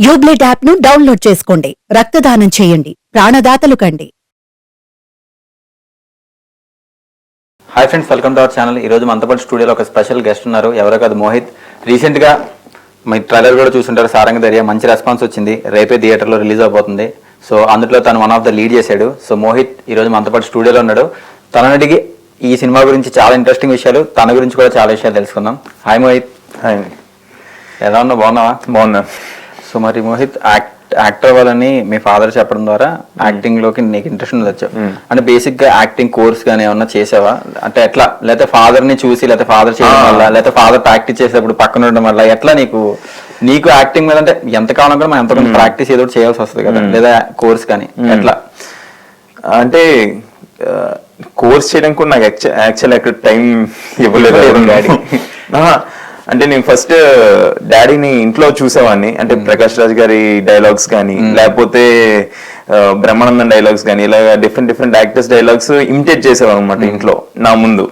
యూబ్లెట్ app ను download చేసుకోండి. రక్తదానం చేయండి, ప్రాణదాతలు కండి. Hi friends, welcome to our channel. ఈ రోజు మనతో పాటు స్టూడియోలో ఒక స్పెషల్ గెస్ట్ ఉన్నారు. ఎవరో కాదు, మోహిత్. రీసెంట్ గా మీ ట్రైలర్ కూడా చూసుంటారు, సారంగ దర్యా. మంచి రెస్పాన్స్ వచ్చింది. రేపే థియేటర్లో రిలీజ్ అవబోతుంది. సో అందులో తను వన్ ఆఫ్ ద లీడ్ చేశాడు. సో మోహిత్ ఈ రోజు మనతో పాటు స్టూడియోలో ఉన్నాడు. తనని అడిగి ఈ సినిమా గురించి చాలా ఇంట్రెస్టింగ్ విషయాలు, తన గురించి కూడా చాలా విషయాలు తెలుసుకుందాం. హాయ్ మోహిత్. హాయ్, ఎలా ఉన్నావు? బాగున్నావా? బాగున్నా. సో మరి మోహిత్, యాక్టర్ అవ్వాలని మీ ఫాదర్ చెప్పడం ద్వారా యాక్టింగ్ లోకి నీకు ఇంట్రెస్ట్ ఉంది వచ్చావు. అంటే బేసిక్ గా యాక్టింగ్ కోర్స్ గానీ ఏమన్నా చేసావా? అంటే ఎట్లా? లేకపోతే ఫాదర్ ని చూసి, లేకపోతే ఫాదర్ చేయడం వల్ల, లేకపోతే ఫాదర్ ప్రాక్టీస్ చేసేటప్పుడు పక్కన ఉండడం వల్ల ఎట్లా నీకు యాక్టింగ్ మీద అంటే ఎంత కావాలో కూడా మనం ఎంత కొంత ప్రాక్టీస్ ఏదో చేయాల్సి వస్తుంది కదా, లేదా కోర్స్ కానీ ఎట్లా? అంటే కోర్స్ చేయడానికి కూడా నాకు యాక్చువల్ అక్కడ టైం ఇవ్వలేదు డాడీ. అంటే నేను ఫస్ట్ డాడీని ఇంట్లో చూసేవాడిని. అంటే ప్రకాష్ రాజ్ గారి డైలాగ్స్ కానీ, లేకపోతే బ్రహ్మానందం డైలాగ్స్ కానీ, ఇలా డిఫరెంట్ యాక్టర్స్ డైలాగ్స్ ఇమిటేట్ చేసేవాడు అనమాట ఇంట్లో నా ముందు.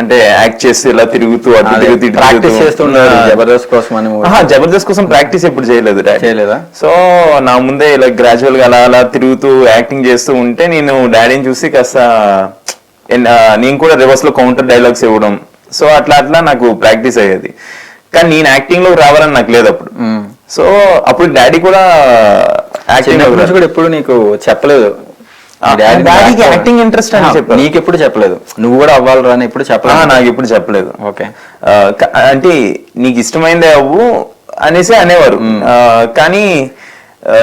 అంటే యాక్ట్ చేస్తూ ఇలా తిరుగుతూ అటు తిరుగుతూ ప్రాక్టీస్ చేస్తున్నారు. జబర్దస్త్ కోసం అని? జబర్దస్త్ కోసం ప్రాక్టీస్ ఎప్పుడు చేయలేదా? సో నా ముందే ఇలా గ్రాడ్యువల్ గా అలా తిరుగుతూ యాక్టింగ్ చేస్తూ ఉంటే నేను డాడీని చూసి కాస్త నేను కూడా రివర్స్ లో కౌంటర్ డైలాగ్స్ ఇవ్వడం. సో అట్లా నాకు ప్రాక్టీస్ అయ్యేది. కానీ నేను యాక్టింగ్ లోకి రావాలని నాకు లేదు అప్పుడు. సో అప్పుడు డాడీ కూడా యాక్టింగ్ ఎప్పుడు నీకు చెప్పలేదు? యాక్టింగ్ ఇంట్రెస్ట్ అని చెప్పారు. నీకు ఎప్పుడు చెప్పలేదు నువ్వు కూడా అవ్వాలి అని? ఎప్పుడు చెప్పలేదు? నాకు ఎప్పుడు చెప్పలేదు. ఓకే. అంటే నీకు ఇష్టమైందే అవ్వు అనేసి అనేవారు. కానీ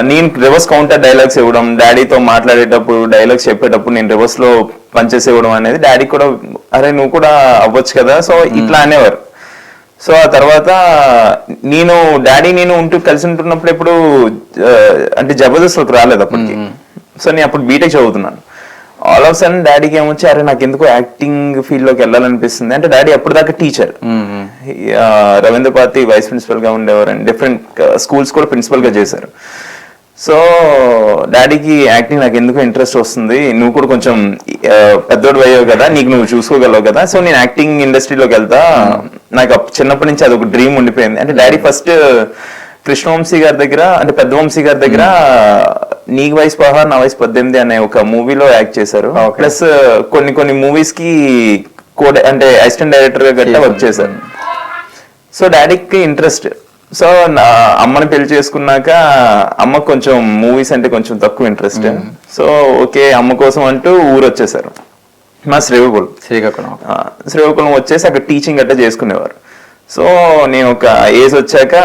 నేను రివర్స్ కౌంటర్ డైలాగ్స్ ఇవ్వడం, డాడీతో మాట్లాడేటప్పుడు డైలాగ్స్ చెప్పేటప్పుడు నేను రివర్స్ లో పంచెస్ ఇవ్వడం అనేది డాడీ కూడా, అరే నువ్వు కూడా అవ్వచ్చు కదా, సో ఇట్లా అనేవారు. సో ఆ తర్వాత నేను కలిసి ఉంటున్నప్పుడు ఎప్పుడు అంటే జబర్దస్త్ రాలేదు అప్పటికి. సో నేను అప్పుడు బీటెక్ చదువుతున్నాను. ఆల్ ఆఫ్ సడన్ డాడీకి ఏమొచ్చి, అరే నాకు ఎందుకో యాక్టింగ్ ఫీల్డ్ లోకి వెళ్ళాలనిపిస్తుంది అంటే, డాడీ అప్పుడు దాకా teacher, Ravindra Bharati vice principal గా ఉండేవారు అండ్ డిఫరెంట్ స్కూల్స్ కూడా ప్రిన్సిపల్ గా చేశారు. సో డాడీకి యాక్టింగ్ నాకు ఎందుకు ఇంట్రెస్ట్ వస్తుంది, నువ్వు కూడా కొంచెం పెద్దోడు అయ్యావు కదా, నీకు నువ్వు చూసుకోగలవు కదా, సో నేను యాక్టింగ్ ఇండస్ట్రీలోకి వెళ్తా. నాకు చిన్నప్పటి నుంచి అది ఒక డ్రీమ్ ఉండిపోయింది. అంటే డాడీ ఫస్ట్ కృష్ణవంశీ గారి దగ్గర, అంటే పెద్ద వంశీ గారి దగ్గర నీకు వయసు 16 నా వయసు 18 అనే ఒక మూవీలో యాక్ట్ చేశారు. ప్లస్ కొన్ని మూవీస్ కి అంటే అసిస్టెంట్ డైరెక్టర్ గా గట్రా వర్క్ చేశారు. సో డాడీకి ఇంట్రెస్ట్. సో అమ్మని పెళ్లి చేసుకున్నాక అమ్మకు కొంచెం మూవీస్ అంటే కొంచెం తక్కువ ఇంట్రెస్ట్. సో ఓకే అమ్మ కోసం అంటూ ఊరు వచ్చేసారు. మా శ్రీకాకుళం వచ్చేసి అక్కడ టీచింగ్ గట్రా చేసుకునేవారు. సో నేను ఒక ఏజ్ వచ్చాక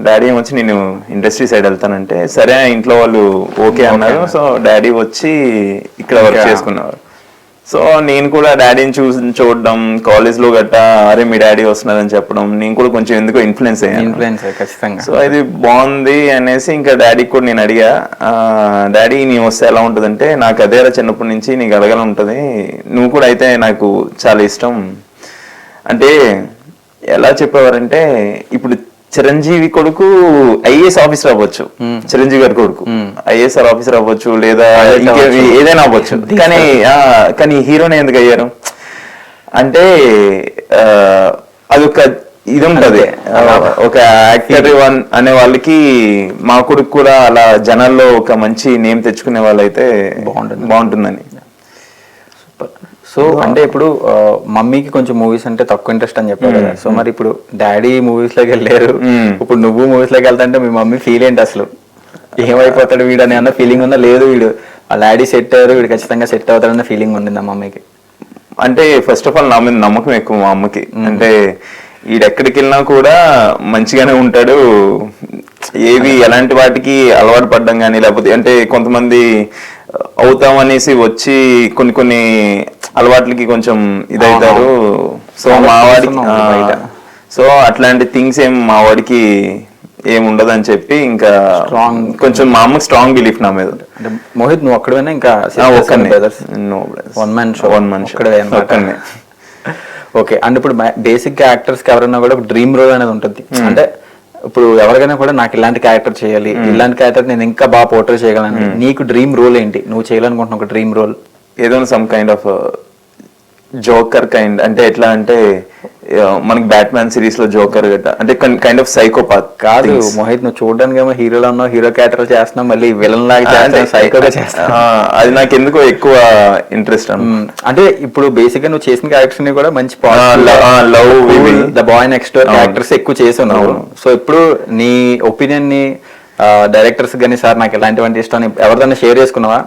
డాడీ వచ్చి నేను ఇండస్ట్రీ సైడ్ వెళ్తానంటే, సరే ఇంట్లో వాళ్ళు ఓకే అన్నారు. సో డాడీ వచ్చి ఇక్కడ వర్క్ చేసుకునేవారు. సో నేను కూడా డాడీని చూడడం, కాలేజ్ లో గట్టా అరే మీ డాడీ వస్తున్నారని చెప్పడం, నేను కూడా కొంచెం ఎందుకో ఇన్ఫ్లుయెన్స్ అయ్యాను. సో ఇది బాగుంది అనేసి ఇంకా డాడీకి కూడా నేను అడిగా, డాడీ నీ వస్తే ఎలా ఉంటుందంటే, నాకు అదేలా చిన్నప్పటి నుంచి నీకు అడగాల ఉంటుంది, నువ్వు కూడా అయితే నాకు చాలా ఇష్టం. అంటే ఎలా చెప్పేవారంటే, ఇప్పుడు చిరంజీవి కొడుకు ఐఏఎస్ ఆఫీసర్ అవ్వచ్చు, చిరంజీవి గారి కొడుకు ఐఏఎస్ ఆఫీసర్ అవ్వచ్చు, లేదా ఏదైనా అవ్వచ్చు, కానీ హీరోనే ఎందుకు అయ్యారు అంటే అదొక ఇది ఉంటది. ఒక యాక్టర్ అనే వాళ్ళకి మా కొడుకు కూడా అలా జనాల్లో ఒక మంచి నేమ్ తెచ్చుకునే వాళ్ళైతే బాగుంటుందని. సో అంటే ఇప్పుడు మమ్మీకి కొంచెం మూవీస్ అంటే తక్కువ ఇంట్రెస్ట్ అని చెప్పారు కదా. సో మరి ఇప్పుడు డాడీ మూవీస్ లోకి వెళ్ళారు, ఇప్పుడు నువ్వు మూవీస్ లోకి వెళ్తాంటే మీ మమ్మీ ఫీల్ ఏంటి అసలు? ఏమైపోతాడు వీడు అని అన్న ఫీలింగ్ ఉందా? లేదు వీడు వాళ్ళ డాడీ సెట్ అయ్యారు, వీడు ఖచ్చితంగా సెట్ అవుతాడన్న ఫీలింగ్ ఉండిందా మమ్మీకి? అంటే ఫస్ట్ ఆఫ్ ఆల్ నా మీద నమ్మకం ఎక్కువ మా అమ్మకి. అంటే వీడెక్కడికి వెళ్ళినా కూడా మంచిగానే ఉంటాడు, ఏవి ఎలాంటి వాటికి అలవాటు పడ్డం కానీ, లేకపోతే అంటే కొంతమంది అవుతామనేసి వచ్చి కొన్ని అలవాట్లకి కొంచెం ఇదవుతారు. సో మా వాడికి సో అట్లాంటి థింగ్స్ ఏం మా వాడికి ఏముండదు అని చెప్పి ఇంకా కొంచెం మా అమ్మకి స్ట్రాంగ్ బిలీఫ్ నా మీద. మోహిత్ నువ్వు అక్కడైనా ఇంకా వన్ మ్యాన్ షో? ఓకే. అంటే ఇప్పుడు బేసిక్ గా యాక్టర్స్ కి ఎవరైనా కూడా ఒక డ్రీమ్ రోల్ అనేది ఉంటుంది. అంటే ఇప్పుడు ఎవరికైనా కూడా నాకు ఇలాంటి క్యారెక్టర్ చేయాలి, ఇలాంటి క్యారెక్టర్ నేను ఇంకా బాగా పోర్ట్రే చేయగలను. నీకు డ్రీమ్ రోల్ ఏంటి? నువ్వు చేయాలనుకుంటున్న ఒక డ్రీమ్ రోల్? ఏదో some kind of joker kind, అంటే ఎట్లా అంటే మనకి బ్యాట్మ్యాన్ సిరీస్ లో జోకర్ గట్ట, అంటే కైండ్ ఆఫ్ సైకోపాత్ కాదు మోహిత్, నువ్వు చూడడానికి ఏమో హీరోలో ఉన్నావు, హీరో క్యారెక్టర్ చేస్తున్నావు, మళ్ళీ విలన్ లాగా సైకోగా చేస్తావు. అది నాకు ఎందుకో ఎక్కువ ఇంట్రెస్ట్ అంటే ఇప్పుడు బేసిక్ గా నువ్వు చేసిన క్యారెక్టర్స్ ని కూడా మంచి love the boy next door characters ఎక్కువ చేస్తున్నావు. సో ఇప్పుడు నీ ఒపీనియన్ ని డైరెక్టర్స్ కానీ సార్ నాకు ఎలాంటివంటి ఇష్టం ఎవరిదైనా షేర్ చేసుకున్నావా?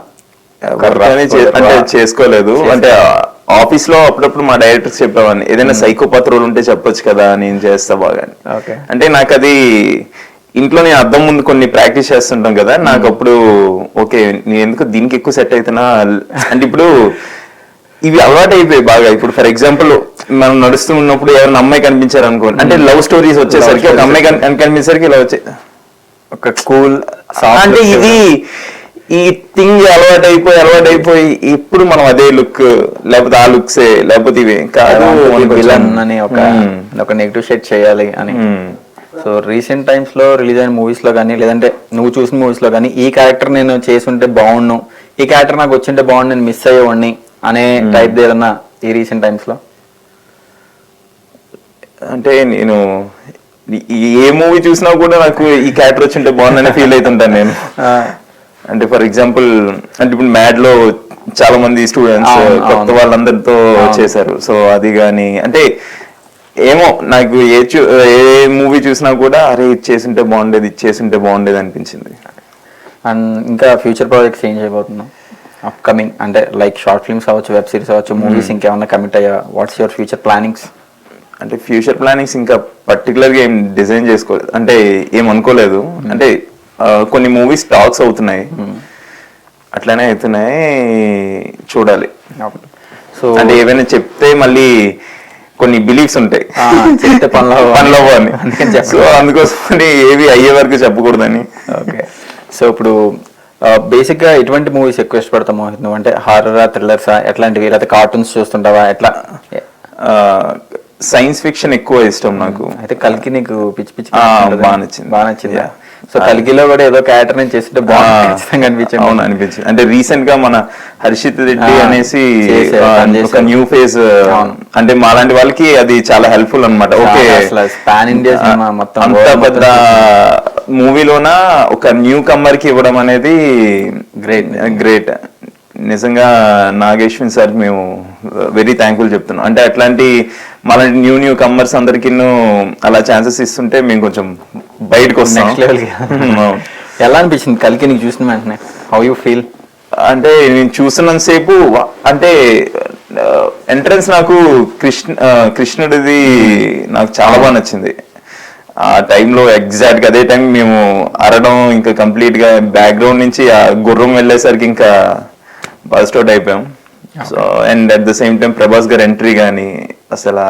అంటే చేసుకోలేదు. అంటే ఆఫీస్ లో అప్పుడప్పుడు మా డైరెక్టర్స్ చెప్పేవాడిని, ఏదైనా సైకోపాత్ రోల్ ఉంటే చెప్పొచ్చు కదా, నేను చేస్తా బాగా. అంటే నాకు అది ఇంట్లో నేను అద్దం ముందు కొన్ని ప్రాక్టీస్ చేస్తుంటాం కదా, నాకు అప్పుడు ఓకే నేను ఎందుకు దీనికి ఎక్కువ సెట్ అవుతున్నా అంటే ఇప్పుడు ఇవి అలవాటు అయిపోయి బాగా. ఇప్పుడు ఫర్ ఎగ్జాంపుల్ మనం నడుస్తూ ఉన్నప్పుడు ఎవరైనా అమ్మాయి కనిపించారు అనుకోండి, అంటే లవ్ స్టోరీస్ వచ్చేసరికి ఒక అమ్మాయి కనిపించేసరికి ఇలా వచ్చే ఒక కూల్, అంటే ఇది ఈ థింగ్ అలవాటు అయిపోయి ఇప్పుడు మనం అదే లుక్, లేకపోతే ఆ లుక్సే, లేకపోతే ఇవే కాదు విలన్ అని ఒక నెగిటివ్ షేడ్ చేయాలి అని. సో రీసెంట్ టైమ్స్ లో రిలీజ్ అయిన మూవీస్ లో కానీ, లేదంటే నువ్వు చూసిన మూవీస్ లో కానీ, ఈ క్యారెక్టర్ నేను చేసుంటే బాగుండు, ఈ క్యారెక్టర్ నాకు వచ్చింటే బాగుండు, నేను మిస్ అయ్యేవాడిని అనే టైప్ ఏదన్నా ఈ రీసెంట్ టైమ్స్ లో? అంటే నేను ఏ మూవీ చూసినా కూడా నాకు ఈ క్యారెక్టర్ వచ్చింటే బాగుందని ఫీల్ అవుతుంటాను నేను. అంటే ఫర్ ఎగ్జాంపుల్, అంటే ఇప్పుడు మ్యాడ్ లో చాలా మంది స్టూడెంట్స్ కొత్త వాళ్ళందరితో చేశారు. సో అది కానీ అంటే ఏమో నాకు ఏ మూవీ చూసినా కూడా అరే ఇది చేసింటే బాగుండేది అనిపించింది. అండ్ ఇంకా ఫ్యూచర్ ప్రాజెక్ట్స్ ఏం చేయబోతున్నాం అప్కమింగ్? అంటే లైక్ షార్ట్ ఫిల్మ్స్ అవ్వచ్చు, వెబ్ సిరీస్ అవ్వచ్చు, మూవీస్ ఇంకేమన్నా కమిట్ అయ్యా? What's your future plannings? అంటే ఫ్యూచర్ ప్లానింగ్స్ ఇంకా పర్టికులర్ గా ఏం డిజైన్ చేసుకోలేదు, అంటే ఏం అనుకోలేదు. అంటే కొన్ని మూవీస్ టాక్స్ అవుతున్నాయి, అట్లానే అవుతున్నాయి, చూడాలి. సో అంటే ఏమైనా చెప్తే మళ్ళీ కొన్ని బిలీఫ్స్ ఉంటాయి, చెప్తే పనిలో అని, సో అందుకోసం ఏవి అయ్యే వరకు చెప్పకూడదని. ఓకే. సో ఇప్పుడు బేసిక్ గా ఎటువంటి మూవీస్ ఎక్కువ ఇష్టపడతావు మోహిత్ నువ్వు? అంటే హారరా, థ్రిల్లర్సా, ఎట్లాంటివి? లేకపోతే కార్టూన్స్ చూస్తుంటావా, ఎట్లా? సైన్స్ ఫిక్షన్ ఎక్కువ ఇష్టం నాకు. అయితే కల్కి నీకు పిచ్చి పిచ్చి బాగా నచ్చింది. సో కల్కిలో కూడా ఏదో క్యారెక్టర్ నేను చేస్తుంటే బాగుంది అనిపించింది. అవును అనిపించింది. అంటే రీసెంట్ గా మన హర్షిత్ రెడ్డి అనేసి ఒక న్యూ ఫేజ్, అంటే మాలాంటి వాళ్ళకి అది చాలా హెల్ప్ఫుల్ అనమాట. ఓకే, పాన్ ఇండియా సినిమా మొత్తం అంత పెద్ద మూవీలోన ఒక న్యూ కమ్మర్ కి ఇవ్వడం అనేది గ్రేట్. నిజంగా నాగేశ్వన్ సార్ మేము వెరీ థ్యాంక్ఫుల్ చెప్తున్నాం. అంటే అట్లాంటి మన న్యూ కమ్మర్స్ అందరికి అలా ఛాన్సెస్ ఇస్తుంటే మేము కొంచెం బయటకు వస్తాం. ఎలా అనిపించింది కల్కి నీకు చూసిన వెంటనే? How you feel? అంటే నేను చూస్తున్నంత సేపు అంటే ఎంట్రన్స్ నాకు కృష్ణుడిది నాకు చాలా బాగా నచ్చింది. ఆ టైంలో ఎగ్జాక్ట్ గా అదే టైం మేము అరడం ఇంకా కంప్లీట్ గా బ్యాక్గ్రౌండ్ నుంచి ఆ గుర్రం వెళ్ళేసరికి ఇంకా బస్ట్ అవుట్ అయిపోయాం. So and at the same time Prabhas గారి ఎంట్రీ కానీ అసలు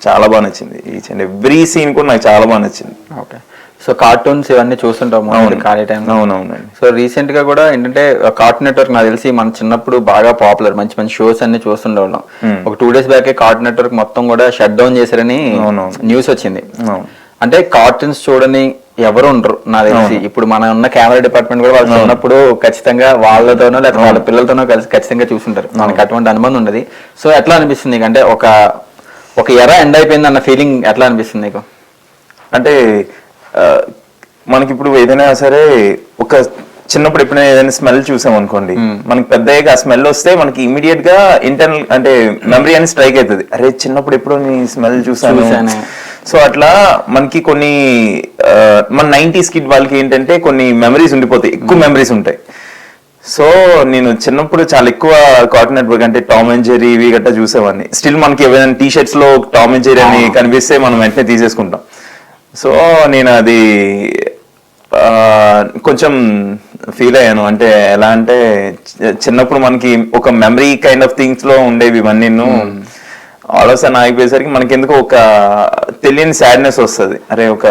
చాలా బాగా నచ్చింది. ఈచ్ అండ్ ఎవ్రీ సీన్ కూడా నాకు చాలా బాగా నచ్చింది. ఓకే. సో కార్టూన్స్ ఇవన్నీ చూస్తుంటాము ఖాళీ టైం? అవునవునండి. సో రీసెంట్ గా కూడా ఏంటంటే కార్టూన్ నెట్వర్క్ నాకు తెలిసి మన చిన్నప్పుడు బాగా పాపులర్, మంచి మంచి షోస్ అన్ని చూస్తుండేవాళ్ళం. ఒక 2 days బ్యాకే కార్టూన్ నెట్వర్క్ మొత్తం కూడా షట్ డౌన్ చేశారని న్యూస్ వచ్చింది. అంటే కార్టూన్స్ చూడని ఎవరు ఉండరు నాకు తెలిసి. ఇప్పుడు మన ఉన్న కెమెరా డిపార్ట్మెంట్ కూడా వాళ్ళు ఉన్నప్పుడు ఖచ్చితంగా వాళ్ళతోనో లేకపోతే వాళ్ళ పిల్లలతోనో కలిసి ఖచ్చితంగా చూస్తుంటారు. మనకి అటువంటి అనుబంధం ఉండదు. సో ఎట్లా అనిపిస్తుంది నీకు? అంటే ఒక ఎరా ఎండ్ అయిపోయింది అన్న ఫీలింగ్ ఎట్లా అనిపిస్తుంది నీకు? అంటే మనకి ఇప్పుడు ఏదైనా సరే ఒక చిన్నప్పుడు ఎప్పుడైనా ఏదైనా స్మెల్ చూసాం అనుకోండి, మనకి పెద్దగా ఆ స్మెల్ వస్తే మనకి ఇమీడియట్ గా ఇంటర్నల్ అంటే మెమరీ అని స్ట్రైక్ అవుతుంది, అరే చిన్నప్పుడు ఎప్పుడు నీ స్మెల్ చూసాను. సో అట్లా మనకి కొన్ని మన 90s కిడ్ వాళ్ళకి ఏంటంటే కొన్ని మెమరీస్ ఉండిపోతాయి, ఎక్కువ మెమరీస్ ఉంటాయి. సో నేను చిన్నప్పుడు చాలా ఎక్కువ కార్టూన్ నెట్వర్క్ అంటే టామ్ అండ్ జెర్రీ ఇవి గట్టా చూసేవాడిని. స్టిల్ మనకి ఏమైనా టీషర్ట్స్ లో టామ్ అండ్ జెర్రీ అని కనిపిస్తే మనం వెంటనే తీసేసుకుంటాం. సో నేను అది కొంచెం ఫీల్ అయ్యాను. అంటే ఎలా అంటే చిన్నప్పుడు మనకి ఒక మెమరీ కైండ్ ఆఫ్ థింగ్స్ లో ఉండేవి ఇవన్నీ ఆలోచన ఆగిపోయేసరికి మనకి ఎందుకు ఒక తెలియని సాడ్నెస్ వస్తుంది, అరే ఒక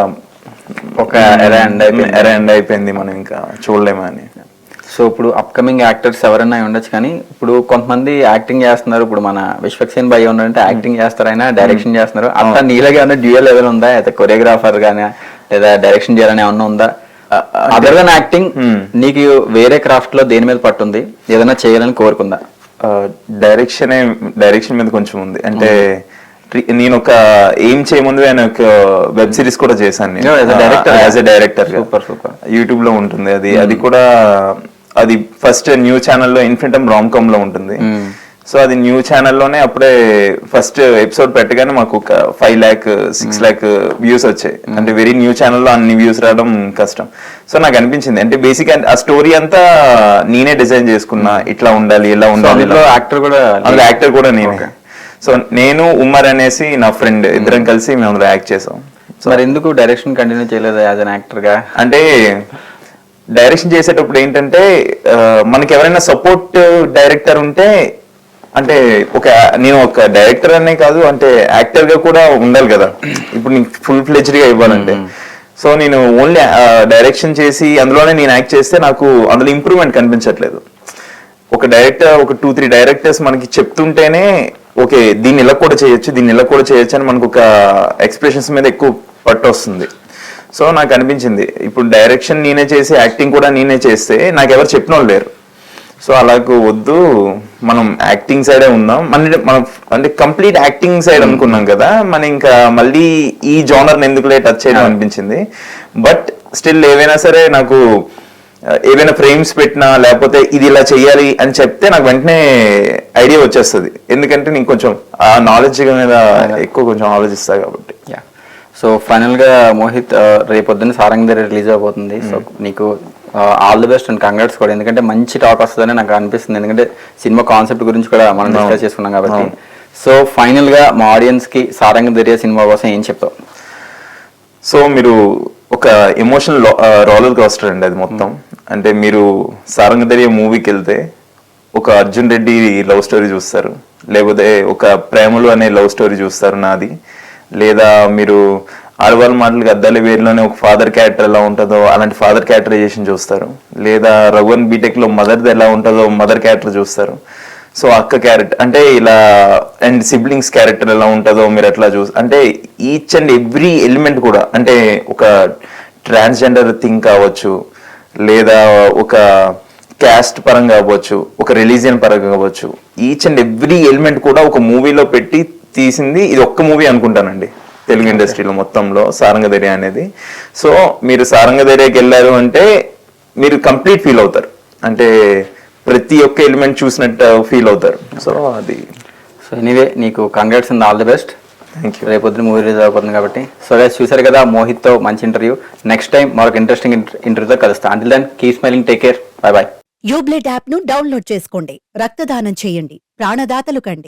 ఎరా ఎండ్ అయిపోయింది, మనం ఇంకా చూడలేమని. సో ఇప్పుడు అప్కమింగ్ యాక్టర్స్ ఎవరైనా ఉండొచ్చు, కానీ ఇప్పుడు కొంతమంది యాక్టింగ్ చేస్తున్నారు. ఇప్పుడు మన విశ్వక్సేన్ భయ్య ఉన్నారంటే యాక్టింగ్ చేస్తారు, ఆయన డైరెక్షన్ చేస్తున్నారు. అట్లా నీలాగా ఏమన్నా డ్యూయల్ లెవెల్ ఉందా? అయితే కొరియోగ్రాఫర్ గానీ లేదా డైరెక్షన్ చేయాలని ఏమన్నా ఉందా? అదర్ దాన్ యాక్టింగ్ నీకు వేరే క్రాఫ్ట్ లో దేని మీద పట్టుంది, ఏదైనా చేయాలని కోరుకుందా? డైరెక్షన్ మీద కొంచెం ఉంది. అంటే నేను ఒక ఏం చేయముందు ఆయన ఒక వెబ్ సిరీస్ కూడా చేశాను నేను as a director. Super YouTube లో ఉంటుంది అది కూడా. అది ఫస్ట్ న్యూ ఛానల్లో ఇన్ఫినిటమ్ రామ్కామ్ లో ఉంటుంది. సో అది న్యూ ఛానల్లోనే అప్పుడే ఫస్ట్ ఎపిసోడ్ పెట్టగానే మాకు ఒక 5 lakh 6 lakh వ్యూస్ వచ్చాయి. అంటే వెరీ న్యూ ఛానల్లో అన్ని వ్యూస్ రావడం కష్టం. సో నాకు అనిపించింది అంటే బేసిక్ ఆ స్టోరీ అంతా నేనే డిజైన్ చేసుకున్నా, ఇట్లా ఉండాలి ఇలా ఉండాలి. యాక్టర్ కూడా నేనే. సో నేను ఉమ్మర్ అనేసి నా ఫ్రెండ్ ఇద్దరం కలిసి మేము అందులో యాక్ట్ చేసాం. సో మరి ఎందుకు డైరెక్షన్ కంటిన్యూ చేయలేదు యాజ్ అన్ యాక్టర్ గా? అంటే డైరెక్షన్ చేసేటప్పుడు ఏంటంటే మనకి ఎవరైనా సపోర్ట్ డైరెక్టర్ ఉంటే, అంటే నేను ఒక డైరెక్టర్ అనే కాదు అంటే యాక్టర్ గా కూడా ఉండాలి కదా. ఇప్పుడు నీకు ఫుల్ ఫ్లెజ్డ్ గా ఇవ్వాలంటే. సో నేను ఓన్లీ డైరెక్షన్ చేసి అందులోనే నేను యాక్ట్ చేస్తే నాకు అందులో ఇంప్రూవ్మెంట్ కనిపించట్లేదు. ఒక డైరెక్టర్ ఒక 2-3 డైరెక్టర్స్ మనకి చెప్తుంటేనే ఓకే దీన్ని ఇలా కూడా చేయొచ్చు అని మనకు ఒక ఎక్స్ప్రెషన్స్ మీద ఎక్కువ పట్టు వస్తుంది. సో నాకు అనిపించింది ఇప్పుడు డైరెక్షన్ నేనే చేసి యాక్టింగ్ కూడా నేనే చేస్తే నాకు ఎవరు చెప్పిన వాళ్ళు లేరు. సో అలాగ వద్దు, మనం యాక్టింగ్ సైడే ఉందాం. మనం అంటే కంప్లీట్ యాక్టింగ్ సైడ్ అనుకున్నాం కదా, మనం ఇంకా మళ్ళీ ఈ జోనర్ని ఎందుకు టచ్ చేయడం అనిపించింది. బట్ స్టిల్ ఏవైనా సరే నాకు ఏవైనా ఫ్రేమ్స్ పెట్టినా లేకపోతే ఇది ఇలా చెయ్యాలి అని చెప్తే నాకు వెంటనే ఐడియా వచ్చేస్తుంది. ఎందుకంటే నేను కొంచెం ఆ నాలెడ్జ్ మీద ఎక్కువ కొంచెం ఆలోచిస్తా కాబట్టి. సో ఫైనల్ గా మోహిత్ రేపొద్దున సారంగ్ దగ్గర రిలీజ్ అవబోతుంది. సో నీకు all the best and congrats కూడా. ఎందుకంటే మంచి టాక్ వస్తుందని నాకు అనిపిస్తుంది. ఎందుకంటే సినిమా కాన్సెప్ట్ గురించి కూడా మనం డిస్కస్ చేసుకున్నాం కాబట్టి. సో ఫైనల్ గా మా ఆడియన్స్ కి సారంగ్ దర్యా సినిమా కోసం ఏం చెప్తావు? సో మీరు ఒక ఎమోషనల్ రోలర్ కోస్టర్ అండి అది మొత్తం. అంటే మీరు సారంగ్ దర్యా మూవీకి వెళ్తే ఒక అర్జున్ రెడ్డి లవ్ స్టోరీ చూస్తారు, లేకపోతే ఒక ప్రేమలు అనే లవ్ స్టోరీ చూస్తారు నాది, లేదా మీరు ఆడవాళ్ళ మాటలకి అద్దాలి వేరులోనే ఒక ఫాదర్ క్యారెక్టర్ ఎలా ఉంటుందో అలాంటి ఫాదర్ క్యారెక్టరైజేషన్ చూస్తారు, లేదా రఘువన్ బీటెక్ లో మదర్ది ఎలా ఉంటుందో మదర్ క్యారెక్టర్ చూస్తారు. సో అక్క క్యారెక్టర్ అంటే ఇలా, అండ్ సిబ్లింగ్స్ క్యారెక్టర్ ఎలా ఉంటుందో మీరు అట్లా అంటే ఈచ్ అండ్ ఎవ్రీ ఎలిమెంట్ కూడా, అంటే ఒక ట్రాన్స్జెండర్ థింగ్ కావచ్చు, లేదా ఒక క్యాస్ట్ పరంగా కావచ్చు, ఒక రిలీజియన్ పరంగా కావచ్చు, ఈచ్ అండ్ ఎవ్రీ ఎలిమెంట్ కూడా ఒక మూవీలో పెట్టి తీసింది ఇది ఒక్క మూవీ అనుకుంటానండి తెలుగు ఇండస్ట్రీలో మొత్తంలో, సారంగ్ దర్యా అనేది. సో మీరు సారంగ్ దర్యాకి వెళ్ళారు అంటే మీరు కంప్లీట్ ఫీల్ అవుతారు, అంటే ప్రతి ఒక్క ఎలిమెంట్ చూసినట్టు ఫీల్ అవుతారు. సో అది. సో ఎనీవే నీకు congrats and all the best. Thank you. రేపొద్దున మూవీ రిలీజ్ అయిపోతుంది కాబట్టి. సో గైస్ చూసారు కదా మోహిత్తో మంచి ఇంటర్వ్యూ. నెక్స్ట్ టైం మరొక ఇంట్రెస్టింగ్ ఇంటర్వ్యూతో కలుస్తాం. Until then keep smiling, take care, bye bye. యూబ్లెట్ యాప్ ను డౌన్లోడ్ చేసుకోండి. రక్తదానం చేయండి. ప్రాణదాతలు కండి.